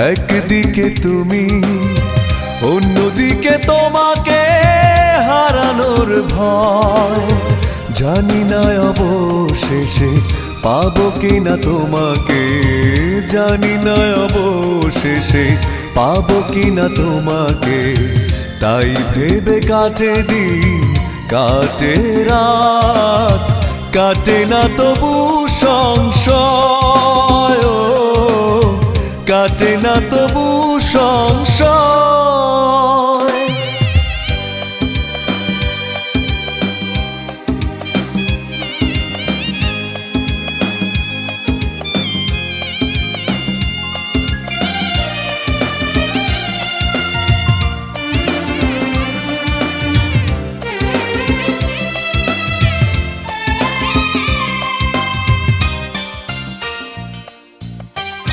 একদিকে তুমি, অন্যদিকে তোমাকে হারানোর ভয়। জানি না অবশেষে পাবো কিনা তোমাকে, জানি না অবশেষে পাবো কিনা তোমাকে। তাই ভেবে কাটে দিন, কাটে রাত, কাটে না তবু সংশয়, কাটে না তবু সংশয়।